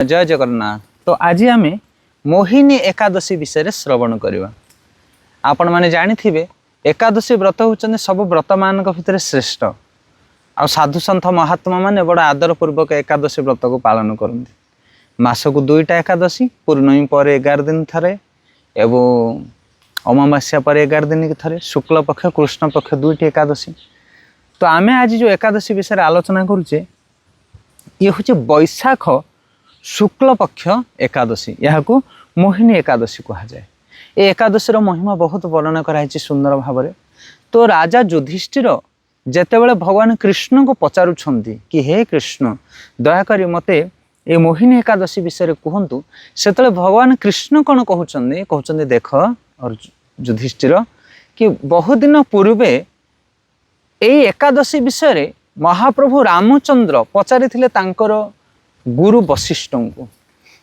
जय जगन्नाथ। तो आज आम मोहिनी एकादशी विषय श्रवण करवा। आपण मैंने जानी एकादशी व्रत होचंदे सब व्रत मान भितर श्रेष्ठ। आ साधु सन्थ महात्मा माने बड़ा आदर पूर्वक एकादशी व्रत को पालन करते। मासक 2टा एकादशी पूर्णमी पर 11 दिन थे एवं अमावास्या पर 11 दिन की थे, शुक्ल पक्ष कृष्ण पक्ष 2टी एकादशी। तो आम आज जो एकादशी विषय आलोचना करुचे ये हूँ बैशाख शुक्ल पक्ष एकादशी, यहाँ को मोहिनी एकादशी कहा जाए। ये एकादशी महिमा बहुत वर्णना कराई सुंदर भाव में। तो राजा युधिष्ठिर जेतेबेले भगवान कृष्ण को पचारुछंती कि हे कृष्ण दयाकरी मते ये मोहिनी एकादशी विषय कहतु, से भगवान कृष्ण कौन कहते देख और युधिष्ठिर कि बहुत दिन पूर्वे यही एकादशी विषय महाप्रभु रामचंद्र पचारि तांकर गुरु वशिष्ठ को।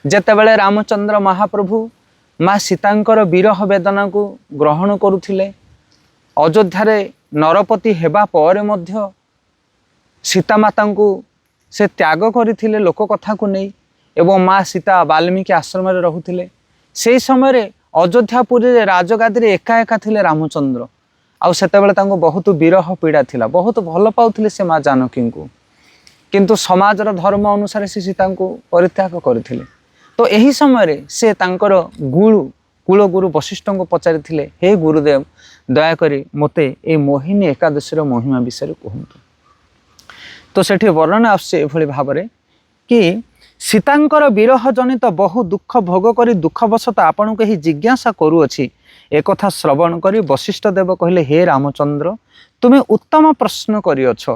जेतेबेले रामचंद्र महाप्रभु माँ सीतांकर विरह वेदना को ग्रहण करुथिले, अयोध्या नरपति हेबा पर मध्य सीता माता को से त्याग करथिले लोक कथा को नहीं, एवं माँ सीता वाल्मीकि आश्रम रे रहुथिले। से समय अयोध्यापुरी राजगादी रे एका एका थिले रामचंद्र। आउ सेतेबेले तांको बहुत विरह पीड़ा थिला, बहुत भल पाउथिले से माँ जानकी को, किंतु समाजर धर्म अनुसार से सीता को परित्याग करथिले। तो यही समय से तांकर कुल गुरु वशिष्ठ को पचारि हे गुरुदेव दयाकरी मते ए मोहिनी एकादशी महिमा विषय कहतु। तो सेठी वर्णना आसছে एभली भाव में कि सीतांकर विरह जनित बहु दुख भोग करी दुखवशत आपण को ही जिज्ञासा करुअछि। एक कथा श्रवण करी वशिष्ठ देव कहले हे रामचंद्र तुम्हें उत्तम प्रश्न करिअछ।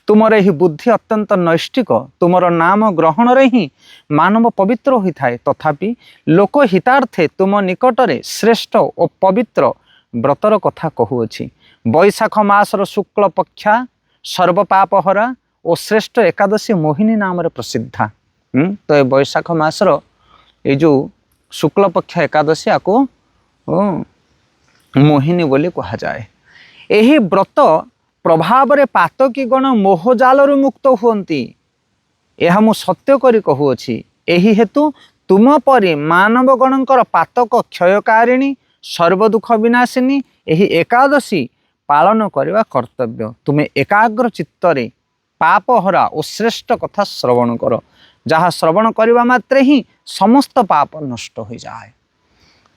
तुमर ही बुद्धि अत्यंत नैष्टिक, तुमर नाम ग्रहण रे ही मानव पवित्र होता है। तथापि लोक हितार्थे तुम निकटरे श्रेष्ठ और पवित्र व्रतर कथा कहूअछि। बैशाख मासर शुक्ल पक्षा सर्वपापहरा और श्रेष्ठ एकादशी मोहिनी नाम प्रसिद्धा। तो ये बैशाख मासर ये जो शुक्ल पक्ष एकादशी आपको मोहिनी बोली कहा जाए। यही व्रत प्रभाव रे पातकी गण मोहजाल मुक्त हुंती, यह मु सत्य करी कहूअछि। एही हेतु तुम परि मानव गणकर पातक क्षयकारिणी सर्वदुख विनाशिनी यही एकादशी पालन करवा कर्तव्य। तुम्हें एकाग्र चित्तरे पापहरा और श्रेष्ठ कथा श्रवण कर, जहाँ श्रवण करवा मात्रे ही समस्त पाप नष्ट हो जाए।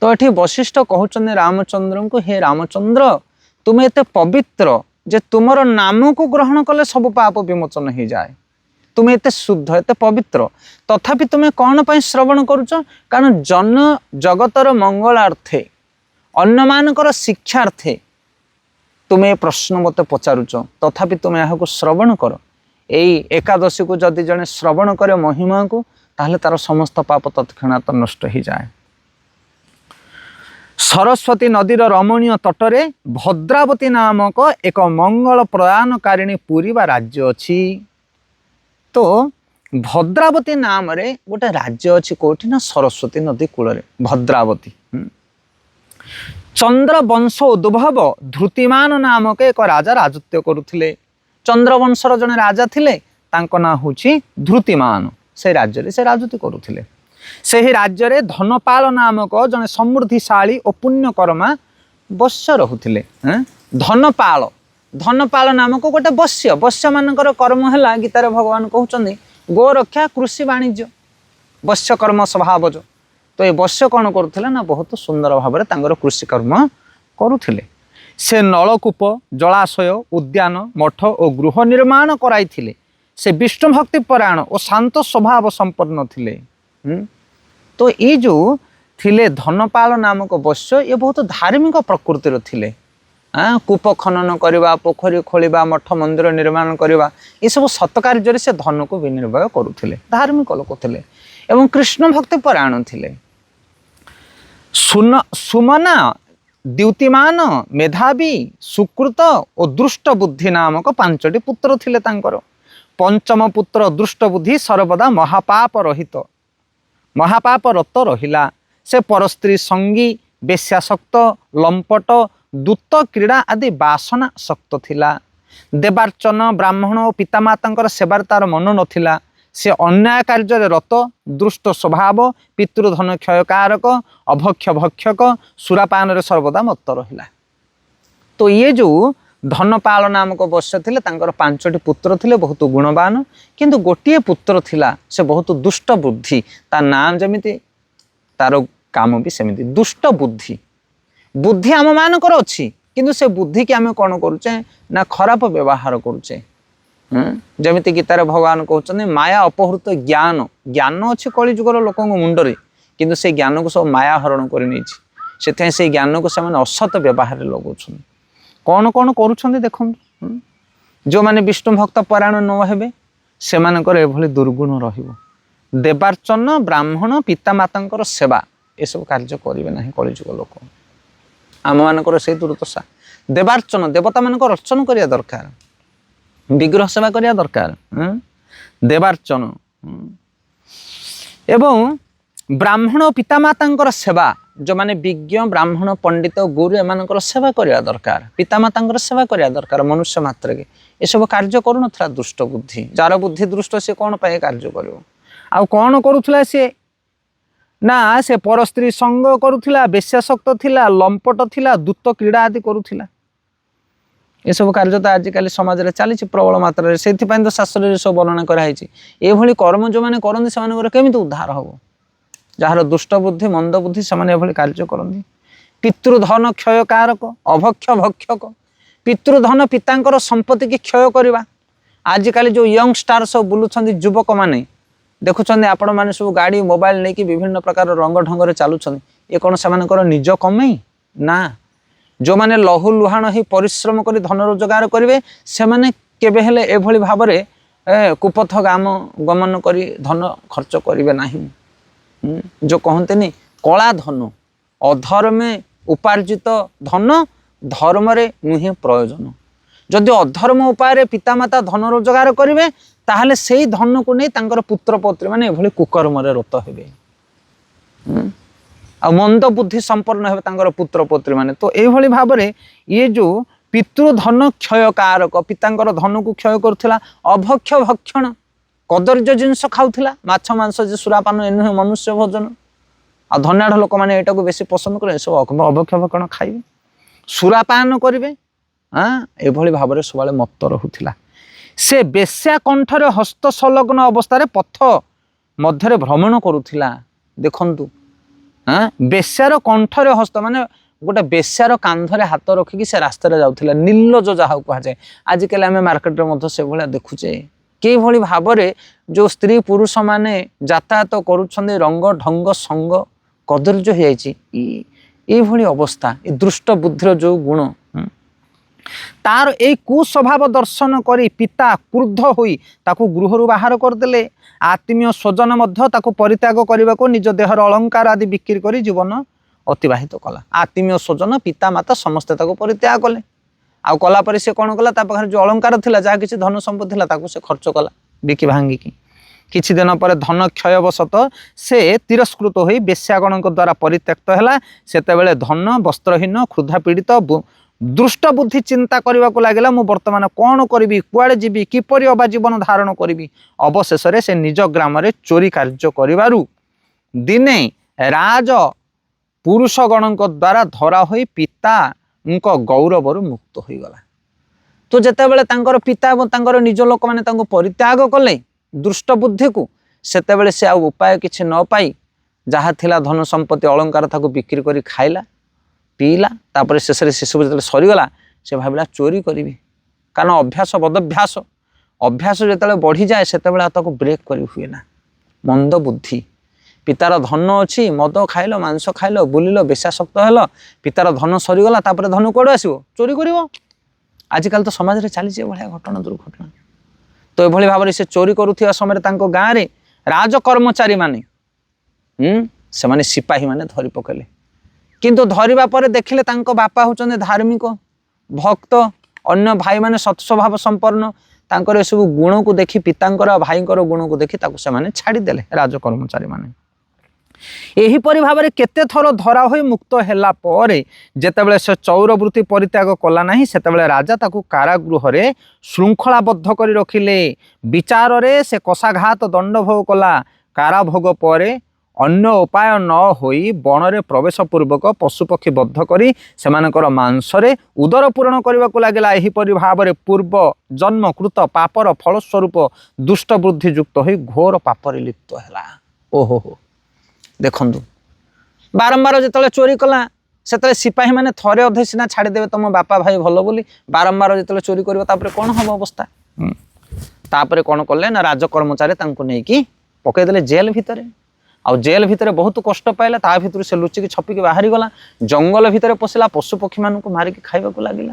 तो ये वशिष्ठ कहते रामचंद्र को हे रामचंद्र तुम्हें एते पवित्र जे तुमर नाम को ग्रहण कले सब पाप विमोचन हो जाए। तुम्हें एते शुद्ध एते पवित्र, तथापि तुम्हें कौन पाई श्रवण करुच? कारण जन जगतर मंगलार्थे अन्य मानकर शिक्षार्थे तुम्हें प्रश्न मत पचारुच, तथापि तुम्हें यहाँ श्रवण कर। यही एकादशी को जदि जने श्रवण करे महिमा को, ताहले तार समस्त पाप तत्क्षणात नष्ट हो जाए। सरस्वती नदीर रमणीय तटरे भद्रावती नामक एक मंगल प्रदानकारिणी पुरी बा राज्य अच्छी। तो भद्रावती नाम रे गोटे राज्य अच्छी कोठी ना सरस्वती नदी कूल भद्रावती। चंद्रवंश उद्भव धृतिमान नामक एक राजा राजत्व करुथिले। चंद्रवंशर जने राजा थिले, तांको ना होछि धृतिमान। से राज्य रे से राजत्व करुथिले। से ही राज्य रे धनपाल नामक जने समृद्धिशाली और पुण्यकर्मा वश्य रहुथिले। धनपाल धनपाल नामक गोटे वश्य, वश्य मानकर कर्म है गीतार भगवान कहते गोरक्षा कृषि वाणिज्य वश्य कर्म स्वभावज। तो ये वश्य कौन करुथिले ना बहुत सुंदर भाव में तांकर कृषि कर्म करुथिले। से नलकूप जलाशय उद्यान मठ और गृह निर्माण कराइथिले। से विष्णु भक्ति परायण और शांत स्वभाव संपन्न थिले। तो ये जो थिले धनपाल नामक वश्य ये बहुत धार्मिक प्रकृतिर थिले। कूप खनन करवा, पोखरी खोलिबा, मठ मंदिर निर्माण करवा, ये सब सत्कार्य से धन को विनिर्भय करुथिले। धार्मिक लोक थिले एवं कृष्ण भक्ति परायण थिले। सुमना द्युतिमान मेधावी सुकृत और दुष्ट बुद्धि नामक 5टी पुत्र थिले तांकर। पंचम पुत्र दुष्ट बुद्धि सर्वदा महापाप रहित महापाप रत रहिला। से परस्त्री संगी बेश्यासक्त लंपट दूत क्रीड़ा आदि बासना शक्त थिला। देवार्चन ब्राह्मण और पितामाता सेवार तार मन नथिला। ସେ ଅନ୍ୟାୟ କାର୍ଯ୍ୟରେ ରତ, ଦୁଷ୍ଟ ସ୍ୱଭାବ, ପିତୃଧନ କ୍ଷୟକାରକ, ଅଭକ୍ଷ ଭକ୍ଷକ, ସୁରାପାନରେ ସର୍ବଦା ମତ୍ତ ରହିଲା। ତ ଇଏ ଯେଉଁ ଧନପାଳ ନାମକ ବୈଶ୍ୟ ଥିଲେ ତାଙ୍କର 5ଟି ପୁତ୍ର ଥିଲେ ବହୁତ ଗୁଣବାନ, କିନ୍ତୁ ଗୋଟିଏ ପୁତ୍ର ଥିଲା ସେ ବହୁତ ଦୁଷ୍ଟ ବୁଦ୍ଧି। ତା ନାମ ଯେମିତି ତାର କାମ ବି ସେମିତି ଦୁଷ୍ଟ ବୁଦ୍ଧି। ବୁଦ୍ଧି ଆମମାନଙ୍କର ଅଛି, କିନ୍ତୁ ସେ ବୁଦ୍ଧିକି ଆମେ କ'ଣ କରୁଛେ ନା ଖରାପ ବ୍ୟବହାର କରୁଛେ। ଯେମିତି ଗୀତାରେ ଭଗବାନ କହୁଛନ୍ତି ମାୟା ଅପହୃତ ଜ୍ଞାନ। ଜ୍ଞାନ ଅଛି କଳିଯୁଗର ଲୋକଙ୍କ ମୁଣ୍ଡରେ, କିନ୍ତୁ ସେ ଜ୍ଞାନକୁ ସବୁ ମାୟା ହରଣ କରି ନେଇଛି। ସେଥିପାଇଁ ସେଇ ଜ୍ଞାନକୁ ସେମାନେ ଅସତ ବ୍ୟବହାରରେ ଲଗାଉଛନ୍ତି। କ'ଣ କ'ଣ କରୁଛନ୍ତି ଦେଖନ୍ତୁ। ଯେଉଁମାନେ ବିଷ୍ଣୁ ଭକ୍ତ ପରାୟଣ ନ ହେବେ ସେମାନଙ୍କର ଏଭଳି ଦୁର୍ଗୁଣ ରହିବ। ଦେବାର୍ଚ୍ଚନ, ବ୍ରାହ୍ମଣ, ପିତାମାତାଙ୍କର ସେବା ଏସବୁ କାର୍ଯ୍ୟ କରିବେ ନାହିଁ କଳିଯୁଗ ଲୋକ। ଆମମାନଙ୍କର ସେଇ ଦୁର୍ଦଶା। ଦେବାର୍ଚ୍ଚନ, ଦେବତାମାନଙ୍କର ଅର୍ଚ୍ଚନ କରିବା ଦରକାର, ବିଗ୍ରହ ସେବା କରିବା ଦରକାର। ଦେବାର୍ଚ୍ଚନ ଏବଂ ବ୍ରାହ୍ମଣ ଓ ପିତାମାତାଙ୍କର ସେବା, ଯେଉଁମାନେ ବିଜ୍ଞ ବ୍ରାହ୍ମଣ, ପଣ୍ଡିତ, ଗୁରୁ ଏମାନଙ୍କର ସେବା କରିବା ଦରକାର, ପିତାମାତାଙ୍କର ସେବା କରିବା ଦରକାର। ମନୁଷ୍ୟ ମାତ୍ରକେ ଏସବୁ କାର୍ଯ୍ୟ କରୁନଥିଲା ଦୁଷ୍ଟ ବୁଦ୍ଧି। ଯାର ବୁଦ୍ଧି ଦୃଷ୍ଟ ସେ କ'ଣ ପାଇଁ କାର୍ଯ୍ୟ କରିବ? ଆଉ କ'ଣ କରୁଥିଲା ସିଏ ନା ସେ ପର ସ୍ତ୍ରୀ ସଙ୍ଗ କରୁଥିଲା, ବେଶ୍ୟାସକ୍ତ ଥିଲା, ଲମ୍ପଟ ଥିଲା, ଦୂତ କ୍ରୀଡ଼ା ଆଦି କରୁଥିଲା। ଏସବୁ କାର୍ଯ୍ୟ ତ ଆଜିକାଲି ସମାଜରେ ଚାଲିଛି ପ୍ରବଳ ମାତ୍ରାରେ। ସେଇଥିପାଇଁ ତ ଶାସ୍ତ୍ରରେ ସବୁ ବର୍ଣ୍ଣନା କରାହେଇଛି। ଏଭଳି କର୍ମ ଯେଉଁମାନେ କରନ୍ତି ସେମାନଙ୍କର କେମିତି ଉଦ୍ଧାର ହେବ? ଯାହାର ଦୁଷ୍ଟ ବୁଦ୍ଧି, ମନ୍ଦ ବୁଦ୍ଧି, ସେମାନେ ଏଭଳି କାର୍ଯ୍ୟ କରନ୍ତି। ପିତୃଧନ କ୍ଷୟକାରକ, ଅଭକ୍ଷ ଭକ୍ଷକ। ପିତୃଧନ ପିତାଙ୍କର ସମ୍ପତ୍ତିକି କ୍ଷୟ କରିବା। ଆଜିକାଲି ଯେଉଁ ୟଙ୍ଗଷ୍ଟାର ସବୁ ବୁଲୁଛନ୍ତି ଯୁବକମାନେ, ଦେଖୁଛନ୍ତି ଆପଣମାନେ ସବୁ ଗାଡ଼ି ମୋବାଇଲ ନେଇକି ବିଭିନ୍ନ ପ୍ରକାର ରଙ୍ଗ ଢଙ୍ଗରେ ଚାଲୁଛନ୍ତି। ଏ କ'ଣ ସେମାନଙ୍କର ନିଜ କମେଇ? ନା। ଯେଉଁମାନେ ଲହୁ ଲୁହାଣ ହେଇ ପରିଶ୍ରମ କରି ଧନ ରୋଜଗାର କରିବେ ସେମାନେ କେବେ ହେଲେ ଏଭଳି ଭାବରେ କୁପଥ ଗମନ କରି ଧନ ଖର୍ଚ୍ଚ କରିବେ ନାହିଁ। ଯେଉଁ କହନ୍ତିନି କଳା ଧନ, ଅଧର୍ମେ ଉପାର୍ଜିତ ଧନ ଧର୍ମରେ ନୁହେଁ ପ୍ରୟୋଜନ। ଯଦି ଅଧର୍ମ ଉପାୟରେ ପିତାମାତା ଧନ ରୋଜଗାର କରିବେ ତାହେଲେ ସେଇ ଧନକୁ ନେଇ ତାଙ୍କର ପୁତ୍ର ପୌତ୍ରୀ ମାନେ ଏଭଳି କୁକର୍ମରେ ରତ ହେବେ। ଆଉ ମନ୍ଦ ବୁଦ୍ଧି ସମ୍ପନ୍ନ ହେବେ ତାଙ୍କର ପୁତ୍ର ପୌତ୍ରୀ ମାନେ। ତ ଏଇଭଳି ଭାବରେ ଇଏ ଯେଉଁ ପିତୃଧନ କ୍ଷୟକାରକ, ପିତାଙ୍କର ଧନକୁ କ୍ଷୟ କରୁଥିଲା। ଅଭକ୍ଷ ଭକ୍ଷଣ, କଦର୍ଯ୍ୟ ଜିନିଷ ଖାଉଥିଲା, ମାଛ ମାଂସ ଯେ ସୁରାପାନ ଏ ନୁହେଁ ମନୁଷ୍ୟ ଭୋଜନ। ଆଉ ଧନ୍ୟାଢ ଲୋକମାନେ ଏଇଟାକୁ ବେଶୀ ପସନ୍ଦ କରେ, ଏସବୁ ଅଭକ୍ଷ ଭକ୍ଷଣ ଖାଇବେ, ସୁରାପାନ କରିବେ। ଏଭଳି ଭାବରେ ସବୁବେଳେ ମତ୍ତ ରହୁଥିଲା। ସେ ବେଶ୍ୟା କଣ୍ଠରେ ହସ୍ତ ସଂଲଗ୍ନ ଅବସ୍ଥାରେ ପଥ ମଧ୍ୟରେ ଭ୍ରମଣ କରୁଥିଲା। ଦେଖନ୍ତୁ ବେଶ୍ୟାର କଣ୍ଠରେ ହସ୍ତ ମାନେ ଗୋଟେ ବେଶ୍ୟାର କାନ୍ଧରେ ହାତ ରଖିକି ସେ ରାସ୍ତାରେ ଯାଉଥିଲା। ନିର୍ଲଜ ଯାହାକୁ କୁହାଯାଏ। ଆଜିକାଲି ଆମେ ମାର୍କେଟରେ ମଧ୍ୟ ସେଭଳିଆ ଦେଖୁଛେ। କିଭଳି ଭାବରେ ଯେଉଁ ସ୍ତ୍ରୀ ପୁରୁଷମାନେ ଯାତାୟାତ କରୁଛନ୍ତି, ରଙ୍ଗ ଢଙ୍ଗ ସଙ୍ଗ କଦର୍ଯ୍ୟ ହେଇଯାଇଛି। ଏଇଭଳି ଅବସ୍ଥା, ଏ ଦୃଷ୍ଟ ବୁଦ୍ଧିର ଯେଉଁ ଗୁଣ, ତାର ଏଇ କୁସ୍ୱଭାବ ଦର୍ଶନ କରି ପିତା କ୍ରୁଦ୍ଧ ହୋଇ ତାକୁ ଗୃହରୁ ବାହାର କରିଦେଲେ। ଆତ୍ମୀୟ ସ୍ୱଜନ ମଧ୍ୟ ତାକୁ ପରିତ୍ୟାଗ କରିବାକୁ ନିଜ ଦେହର ଅଳଙ୍କାର ଆଦି ବିକ୍ରି କରି ଜୀବନ ଅତିବାହିତ କଲା। ଆତ୍ମୀୟ ସ୍ୱଜନ, ପିତା ମାତା ସମସ୍ତେ ତାକୁ ପରିତ୍ୟାଗ କଲେ। ଆଉ କଲା ପରେ ସେ କ'ଣ କଲା? ତା ପାଖରେ ଯେଉଁ ଅଳଙ୍କାର ଥିଲା, ଯାହା କିଛି ଧନ ସମ୍ପତ୍ତି ଥିଲା, ତାକୁ ସେ ଖର୍ଚ୍ଚ କଲା ବିକି ଭାଙ୍ଗିକି। କିଛି ଦିନ ପରେ ଧନ କ୍ଷୟବଶତଃ ସେ ତିରସ୍କୃତ ହୋଇ ବେଶ୍ୟାଗଣଙ୍କ ଦ୍ୱାରା ପରିତ୍ୟକ୍ତ ହେଲା। ସେତେବେଳେ ଧନ, ବସ୍ତ୍ରହୀନ, କ୍ଷୁଧା ପୀଡ଼ିତ, ଦୃଷ୍ଟ ବୁଦ୍ଧି ଚିନ୍ତା କରିବାକୁ ଲାଗିଲା, ମୁଁ ବର୍ତ୍ତମାନ କ'ଣ କରିବି, କୁଆଡ଼େ ଯିବି, କିପରି ଅବା ଜୀବନ ଧାରଣ କରିବି। ଅବଶେଷରେ ସେ ନିଜ ଗ୍ରାମରେ ଚୋରି କାର୍ଯ୍ୟ କରିବାରୁ ଦିନେ ରାଜ ପୁରୁଷଗଣଙ୍କ ଦ୍ୱାରା ଧରା ହୋଇ ପିତାଙ୍କ ଗୌରବରୁ ମୁକ୍ତ ହୋଇଗଲା। ତ ଯେତେବେଳେ ତାଙ୍କର ପିତା ଏବଂ ତାଙ୍କର ନିଜ ଲୋକମାନେ ତାଙ୍କୁ ପରିତ୍ୟାଗ କଲେ ଦୃଷ୍ଟ ବୁଦ୍ଧିକୁ, ସେତେବେଳେ ସେ ଆଉ ଉପାୟ କିଛି ନ ପାଇ ଯାହା ଥିଲା ଧନ ସମ୍ପତ୍ତି ଅଳଙ୍କାର ତାକୁ ବିକ୍ରି କରି ଖାଇଲା, ପିଇଲା। ତାପରେ ଶେଷରେ ସେସବୁ ଯେତେବେଳେ ସରିଗଲା ସେ ଭାବିଲା ଚୋରି କରିବି। କାରଣ ଅଭ୍ୟାସ ବଦଭ୍ୟାସ, ଅଭ୍ୟାସ ଯେତେବେଳେ ବଢ଼ିଯାଏ ସେତେବେଳେ ଆଉ ତାକୁ ବ୍ରେକ୍ କରି ହୁଏ ନା। ମନ୍ଦ ବୁଦ୍ଧି। ପିତାର ଧନ ଅଛି, ମଦ ଖାଇଲ, ମାଂସ ଖାଇଲ, ବୁଲିଲ, ବେଶ୍ୟାସକ୍ତ ହେଲ, ପିତାର ଧନ ସରିଗଲା, ତାପରେ ଧନ କୁଆଡ଼ୁ ଆସିବ? ଚୋରି କରିବ। ଆଜିକାଲି ତ ସମାଜରେ ଚାଲିଛି ଏଭଳିଆ ଘଟଣା, ଦୁର୍ଘଟଣା। ତ ଏଭଳି ଭାବରେ ସେ ଚୋରି କରୁଥିବା ସମୟରେ ତାଙ୍କ ଗାଁରେ ରାଜକର୍ମଚାରୀମାନେ ସେମାନେ ସିପାହୀମାନେ ଧରି ପକାଇଲେ। କିନ୍ତୁ ଧରିବା ପରେ ଦେଖିଲେ ତାଙ୍କ ବାପା ହେଉଛନ୍ତି ଧାର୍ମିକ ଭକ୍ତ, ଅନ୍ୟ ଭାଇମାନେ ସତ୍ସ୍ୱଭାବ ସମ୍ପନ୍ନ। ତାଙ୍କର ଏସବୁ ଗୁଣକୁ ଦେଖି, ପିତାଙ୍କର ଆଉ ଭାଇଙ୍କର ଗୁଣକୁ ଦେଖି ତାକୁ ସେମାନେ ଛାଡ଼ିଦେଲେ ରାଜକର୍ମଚାରୀମାନେ। एहीपरि भाव में केते थर धरा हो मुक्त होला परे जेतेबेले से चौरवृत्ति परित्याग कला नाही सेतेबेले राजा ताकू कारागृह रे श्रृंखलाबद्ध करी रखिले। विचार रे से कषाघात दंड भोग कला। काराभोग परे अन्य उपाय न होई बणरे प्रवेश पूर्वक पशुपक्षी बद्ध करी सेमानकर मांसरे उदर पूरण करने को लगिला। एहीपरि भाव में पूर्व जन्म कृत पापर फलस्वरूप दुष्ट बुद्धि युक्त हो घोर पापरे लिप्त है। ओहो देखु बारंबार जो चोरी कला से सिपाही मैंने थरे अधे सीना छाड़देवे तुम बापा भाई भल बोली बारंबार जो चोरी कर कौन हम अवस्था तापर कौन कले ना राज कर्मचारी नहीं पकईदे जेल भितर आउ जेल भितर बहुत कष्ट पाइला ता भितर से लुचिकी छपिकी बाहरी गला जंगल भितर पशिला पशु पक्षी मानक मारिकी खाइबा को लागिला।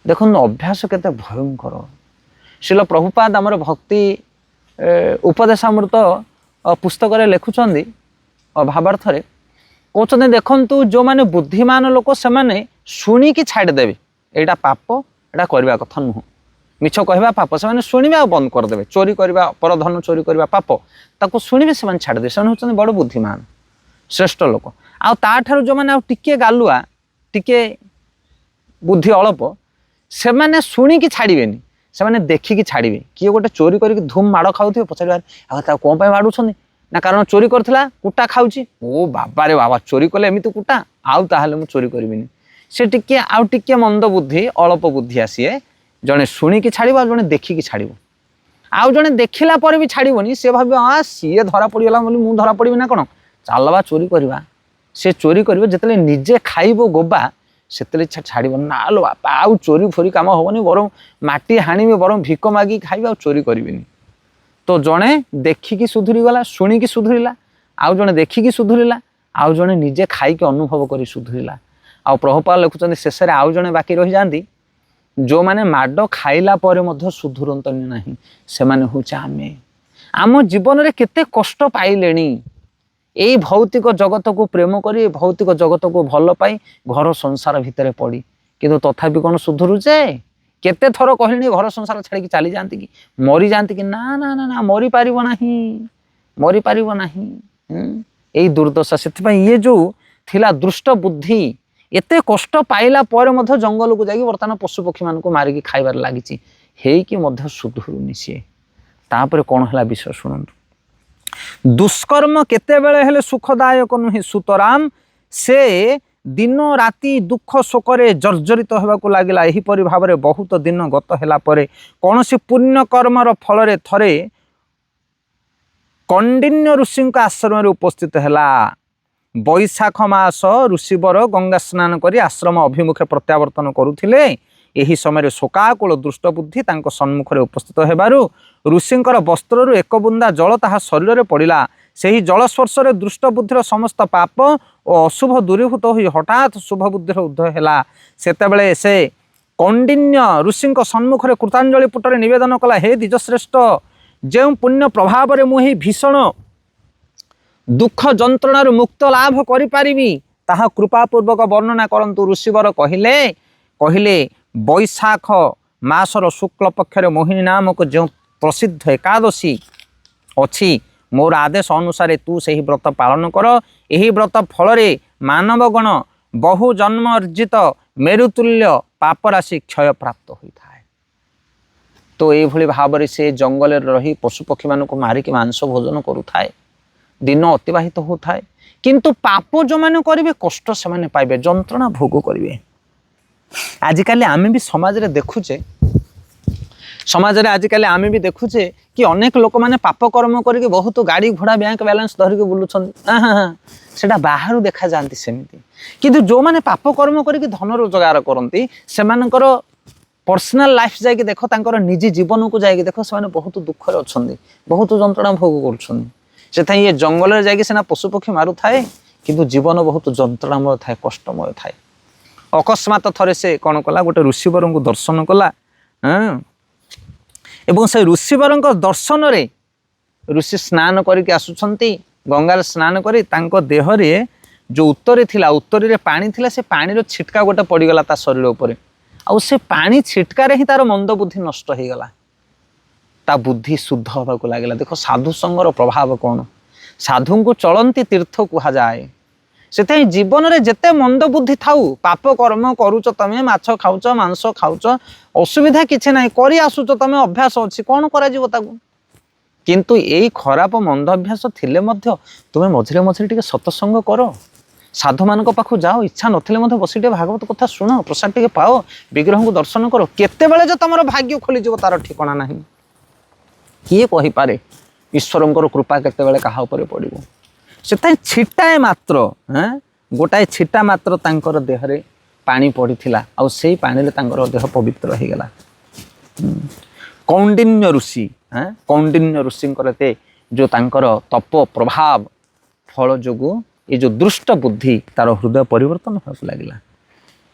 देखुन अभ्यास केते भयंकर। श्रील प्रभुपाद आमर भक्ति उपदेशामृत पुस्तक लिखुचंदी भावार्थ रे कहते देखु जो माने बुद्धिमान लोक से माने शुणिकी छाड़देवे एटा पाप एटा करबा कथा नुह मिछ कहवा पाप से शुणिबा बंद करदे चोरी करवा परधन चोरी करवा पाप ताको शुणिबे से छाड़दे से होचंदी बड़ बुद्धिमान श्रेष्ठ लोक आ ताठारु जो माने टिके गालुआ टिके बुद्धि अल्प से माने शुणिकी छाड़िबेनी से माने देखिकी छाड़िबे किए गोटे चोरी करके धूम माड़ खाउथिबे पछाड़ी आ ता कोन पय माडुछंदी ना कारण चोरी करथिला कुटा खाउची ओ बाबा रे बाबा चोरी कले एमिति कुटा आउ ताहाले मु चोरी करबिनी से टिके आउ टिके मंद बुद्धि अल्प बुद्धि आसीए जड़े शुणिकी छाड़ जड़े देखिकी छाड़ आउ जड़े देखला पर भी छाड़बनी से भाव हाँ सीए धरा पड़गला बोली मुझे धरा पड़ी ना कौन चलवा चोरी करवा से चोरी कर जिते निजे खाइब गोबा से छाड़ ना लो बापा आउ चोरी फोरी कम हेनी बर माटी हाणीबे बर भिक मागी खाइबे आ चोरी करबिनी। तो जड़े देखिकी सुधुरी गला शुणिकी सुधुरला आउ जड़े देखिकी सुधुरला आउ जड़े निजे खाइके अनुभव कर सुधुरला। आ प्रभुपाद लिखुचंदी शेष में आउ जड़े बाकी रही जाती जो माने माड खाइला परे मध्य सुधुरंतनी नहीं से माने होचे आमे आम जीवन रे केते कष्ट पाइलेनी एई भौतिक जगत को प्रेम करी भौतिक जगत को भल पाई घर संसार भितर पड़ी किंतु तथापि कौन सुधुरुचे केते थर कहले घर संसार छाड़ी चली जाती कि मरी जाती कि ना ना ना ना मरी पारिबो नाही मरी पारिबो नाही एई दुर्दशा से ये जो थिला दुष्ट बुद्धि एते कष्ट पाइला पर मध्य जंगल को जाइए बर्तमान पशु पक्षी मान को मारिकी खाइबार लागिची हेइकी मध्य सुधुरुनी सी तापर कौन है विषय शुणु दुष्कर्म केते बेले हेले सुखदायक नुहे सुतराम से दिन राति दुख शोकरे जर्जरित होबाकू लागिला। एहीपरि भाव में बहुत दिन गत होला परे कौन सी पुण्य कर्मर फल रे थरे कौंडिन्य ऋषि आश्रम उपस्थित हैला। बैशाख मास ऋषिवर गंगा स्नान करी आश्रम अभिमुखे प्रत्यावर्तन करुथिले। एही समय शोकाकुल दुष्ट बुद्धि तांको सम्मुख रे उपस्थित हेबारु ऋषिंकर वस्त्ररु एक बुंदा जल ताहा शरीर रे पड़िला। सेही जल स्पर्श रे दुष्ट बुद्धिर समस्त पाप और अशुभ दूरीभूत होई हठात शुभ बुद्धिर उदय हैला। सेतेबेले से कौंडिन्य ऋषिंक सम्मुख रे कृतांजलि पुटरे निवेदन कला हे द्विजश्रेष्ठ जे पुण्य प्रभाव रे मुहि भीषण दुख जंत्रणार मुक्त लाभ करि पारिबी ताहा कृपापूर्वक वर्णना करंतु। ऋषिवर कहिले कहिले बैशाख मासर शुक्ल पक्षर मोहिनी नामक जो प्रसिद्ध एकादशी अच्छी मोर आदेश अनुसार तू से व्रत पालन कर। यही व्रत फल मानवगण बहु जन्म अर्जित मेरुतुल्य पापराशि क्षय प्राप्त होता है। तो ये भाव से जंगल रही पशुपक्षी मान को मारिक मांस भोजन करुए दिन अतिबाहित होता है किंतु पाप जो मैंने करेंगे कष्ट से मैंने पाइबे जंत्रणा भोग करेंगे। आजिकाली आमे भी समाज रे देखुचे आजिकाली आमे भी देखुचे कि अनेक लोक माने पाप कर्म करके बहुत गाड़ी घोड़ा बैंक बैलेंस धरिक बुलुछन सेटा बाहर देखा जाती सेमिति किंतु जो माने पाप कर्म करके धन रोजगार करती से पर्सनल लाइफ जाके देख तांकर निजी जीवन को जाके देख से बहुत दुख अच्छा बहुत जंत्रणा भोग कर ये जंगल में जाके सीना पशुपक्षी मारू थाए किंतु जीवन बहुत जंत्रणामय थाए कष्टमय थाए। अकस्मात थरे से कौन कला गोटे ऋषिवर को दर्शन कला एवं से ऋषिवर दर्शन रे ऋषि स्नान करके आसुछंती गंगार स्नान करी तांको देह रे जो उत्तरी थिला उत्तरी रे पानी थिला से पानी रो छिटका गोटे पड़ीगला ता शरीर उपरे आ से पानी छिटकारे ही तार मंद बुद्धि नष्ट हो गला ता बुद्धि शुद्ध होगा को लगे। देखो साधु संगर प्रभाव कौन साधु को चलती तीर्थ कहुए से जीवन में जिते मंद बुद्धि थाऊ पाप कर्म करुच तमें माछ खाऊच मांस खाऊच असुविधा किसी ना कर आसुच तुम अभ्यास अच्छी कौन कर किंतु यही खराब मंद अभ्यास थिले मध्य तुम मझिरे मझिरे टिके सत्संग कर साधु मान पाखु जाओ इच्छा नथिले मध्य बसी भागवत कथा शुण प्रसाद टिके पाओ विग्रह को दर्शन कर केतेबेले जो तुम भाग्य खोली तार ठिकाना ना किए कहीपे ईश्वर कृपा केतेबेले कहा उपरे पड़ो से छिटाए मात्र गोटाए छिटा मात्र तांकर देहरे पानी पड़ीथिला आ से पानी तांकर देह पवित्र हो गला। कौंडिन्य ऋषि कौंडिन्य ऋषि जो तांकर तप प्रभाव फल जोगु ये जो दुष्ट बुद्धि तार हृदय परिवर्तन होगा लगिला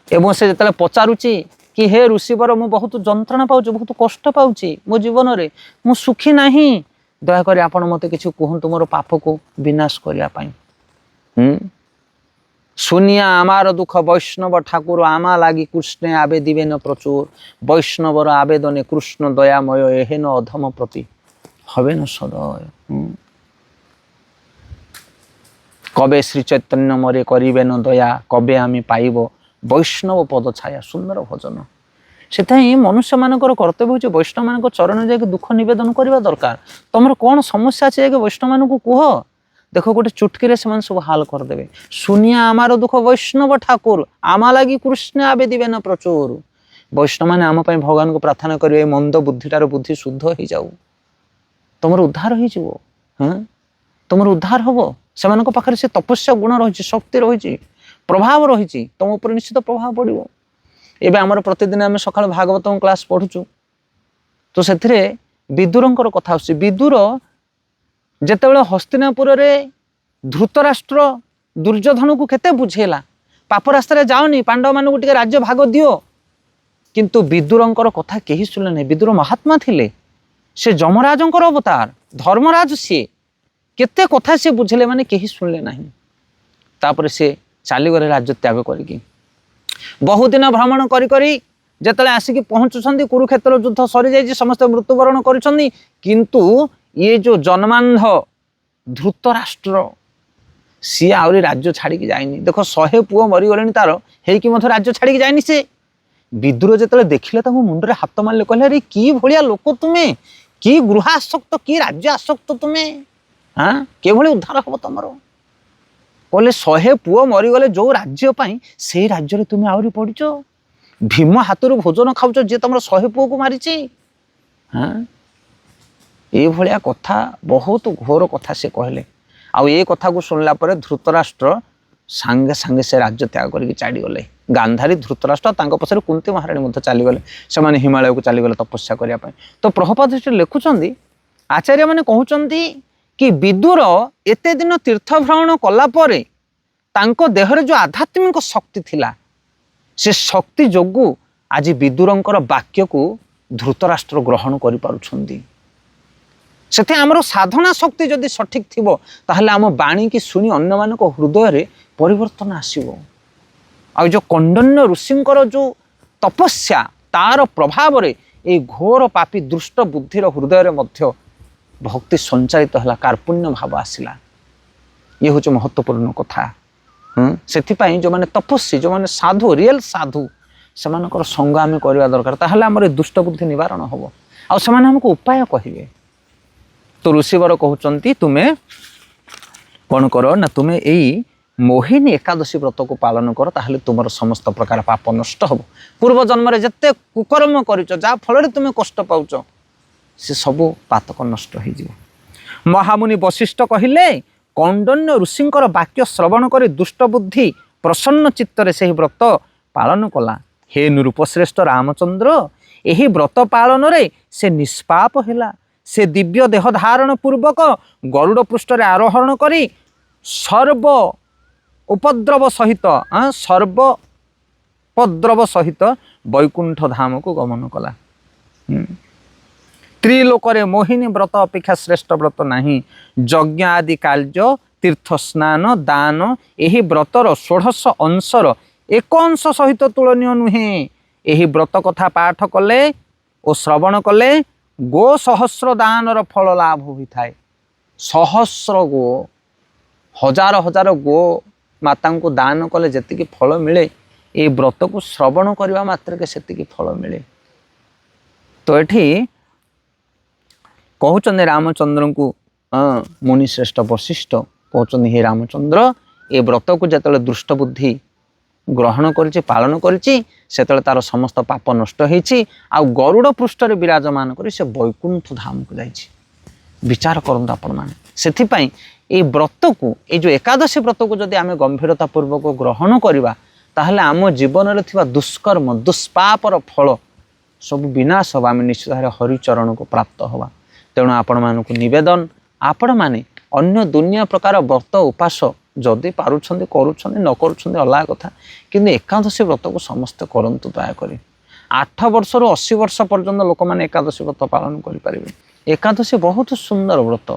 एवं से जिते पचारुची कि हे ऋषिवर मु बहुत जंत्रणा पाऊँ बहुत कष्ट पाऊँ मो जीवन में मु सुखी नहीं दयाकोरी आपण मते किसी कहतु मोर पाप को विनाश करने सुनिया आमार दुख वैष्णव ठाकुर आमा लगी कृष्ण आवेदिवे न प्रचुर वैष्णवर आवेदने कृष्ण दयामय एहेन अधम प्रति हवे न सदय कबे श्री चैतन्य मरे करिवे न दया कबे आमी पाइब वैष्णव पद छाया सुंदर भजन से मनुष्य मानकर कर्तव्य होची वैष्णव मान चरण जाके दुख निवेदन करवा दरकार तुम कौन समस्या अच्छे वैष्णव मान को कह देख गोटे चुटकी से सब हाल करदे सुनिया आमार दुख वैष्णव ठाकुर आमा लगी कृष्ण आवेदिवे न प्रचुर वैष्णव मैंने आम भगवान को प्रार्थना करेंगे मंद बुद्धिटार बुद्धि शुद्ध हो जाऊ तुम उद्धार हो तुम उद्धार हम से पाखे से तपस्या गुण रही शक्ति रही प्रभाव रही तुम उपर निश्चित प्रभाव पड़ो एवं आमर प्रतिदिन आम सका भागवत क्लास पढ़ुचु तो से विदुरंकर कथा विदुर जेतेबेले हस्तिनापुर रे धृतराष्ट्र दुर्योधन को केते बुझेला पाप रास्ता जाओनी पांडव मान को राज्य भाग दियो किंतु विदुरंकर कथा केही सुनले नहीं विदुर महात्मा थिले से जमराजंकर अवतार धर्मराज सी केते कथा से बुझेले माने केही सुनले नहीं तापर से चली गले राज्य त्याग करके बहुदिन भ्रमण करी जेतले आसिक पहुँचुंट कुरुक्षेत्र युद्ध सरी जाइए समस्त मृत्युवरण करिसेंती किंतु ये जो जन्मांध धृतराष्ट्र सी आहरी राज्य छाड़ी जाइनी देख 100 पुओ मरीगले तार हो राज्य छाड़ी जाइनी से विदुर जिते देखिले मुंडे हाथ मारे कहले अरे कि भलिया लोक तुम्हें कि गृह आसक्त कि राज्य आसक्त तुम्हें हाँ के भली उद्धार हम तुम कहले 100 पुओ मरीगले जो राज्य से राज्य तुम्हें आहरी पड़च भीम हाथ भोजन खाऊच जी तुम 100 पुओ को मारी हाँ ये भलिया कथा बहुत घोर कथा से कहले आउ ये कथा को सुनला पर धृतराष्ट्र सांगे सांगे से राज्य त्याग करके चली गले गांधारी धृतराष्ट्र पछरे कुंती महाराणी मध्य चलीगले से हिमालय को चलीगले तपस्या करने तो प्रभुपाद लिखुंट आचार्य मैंने कहते कि विदुर एते दिन तीर्थ भ्रमण कलापर तांको देहरे जो आध्यात्मिक शक्ति थिला से शक्ति जोगु आज विदुरंकर वाक्य को धृतराष्ट्र ग्रहण कर पारुछंदी से आमर साधना शक्ति जदि सठिक थी ताहले आम बाणी की शुणी अन्य मान हृदय रे परिवर्तन आसो आ जो कौंडिन्य ऋषिंकर जो तपस्या तार प्रभाव रे ए घोर पापी दुष्ट बुद्धिर हृदय रे मध्य भक्ति संचारित है कार्पुण्य भाव आसला ये हूँ महत्वपूर्ण कथा से जो मैंने तपस्वी जो मैंने साधु रियल साधु से संग आम करवा दरकार ताहले आमर दुष्ट बुद्धि निवारण हम आमको उपाय कहे तो ऋषिवर कहते तुम्हें कौन कर ना तुम्हें यही मोहिनी एकादशी व्रत को पालन कर ताहले तुम समस्त प्रकार पाप नष्ट हम पूर्व जन्म जिते कुकर्म कर फल तुम्हें कष्ट पाउच से सबू पातक नष्ट हो महामुनि वशिष्ठ कहले कौंडिन्य ऋषिंकर वाक्य श्रवण कर दुष्ट बुद्धि प्रसन्न चित्तरे से व्रत पालन कला हे नृपश्रेष्ठ रामचंद्र यही व्रत पालन रे से निष्पाप है से दिव्य देह धारण पूर्वक गरुड़ पृष्ठ आरोहण करी सर्व उपद्रव सहित वैकुंठ धाम को गमन कला त्रिलोकरे मोहिनी व्रत अपेक्षा श्रेष्ठ व्रत नहीं यज्ञ आदि कार्य तीर्थ स्नान दान यही व्रतर 16 अंशर एक अंश सहित तुलनीय नुहे यही व्रत कथा पाठ कले और श्रवण कले गो सहस्र दानर फल लाभ होता है सहस्र गो हजार हजार गो माता को दान कले जी फल मिले ये व्रत को श्रवण करने मात्र से फल मिले। तो ये कहते रामचंद्र को मुनिश्रेष्ठ वशिष्ठ कहते हे रामचंद्र ये व्रत को जो दुष्ट बुद्धि ग्रहण करिछि पालन करिछि सेतले तार समस्त पाप नष्ट होइछि आ गरुड़ पृष्ठ रे विराजमान करी से वैकुंठ धाम को जाइछि। विचार करंतु आपण माने सेथि पई ए व्रत को ए जो एकादशी व्रत को जदि आमे गंभीरता पूर्वक ग्रहण करिबा ताहले आम जीवन रे थिबा दुष्कर्म दुष्पापर फल सब विनाश होबा आमे निश्चित भाବରେ हरिचरण को प्राप्त होबा। तेणु आपण मानकु निवेदन आपण माने अन्य दुनिया प्रकार व्रत उपास जदि पारुछन्ते करूछन्ते न करूछन्ते अलग कथा किंतु एकादशी व्रत को समस्त करंतु दयाकरी। 8 वर्ष रु 80 वर्ष पर्यंत लोक माने एकादशी व्रत पालन करि परिबे। एकादशी बहुत सुंदर व्रत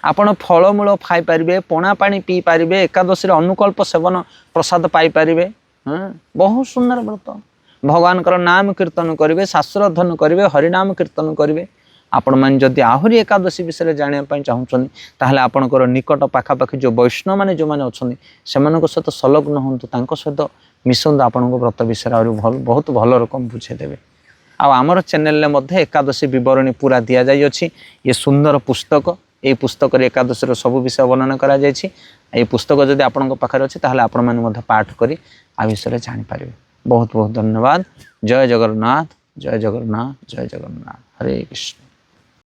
आपण फलमूल खाई पारिबे पणा पानी पी पारिबे एकादशी अनुकल्प सेवन प्रसाद पाई पारिबे। बहुत सुंदर व्रत भगवान नाम कीर्तन करेंगे शास्त्र अध्ययन करेंगे हरिनाम कीर्तन करेंगे। आपण मैंने जदि आहरी एकादशी विषय जानापी चाहूँ ताहले आपणकर निकट पाखापाखि जो वैष्णव मैंने जो मैंने अच्छा से सहित संलग्न हूँ सहित मिशंतु आपण व्रत विषय आहरी बहुत भल रकम बुझेदेवे। आमर चैनल में एकादशी बरणी पूरा दि जाइए। ये सुंदर पुस्तक ये पुस्तक एकादशी सब विषय वर्णन करा जायछि। ये पुस्तक जदि आपण पाखे अच्छे ताहले आपण मैंने पाठ करी आ विषय जानीपर। बहुत बहुत धन्यवाद। जय जगन्नाथ जय जगन्नाथ जय जगन्नाथ। हरे कृष्ण।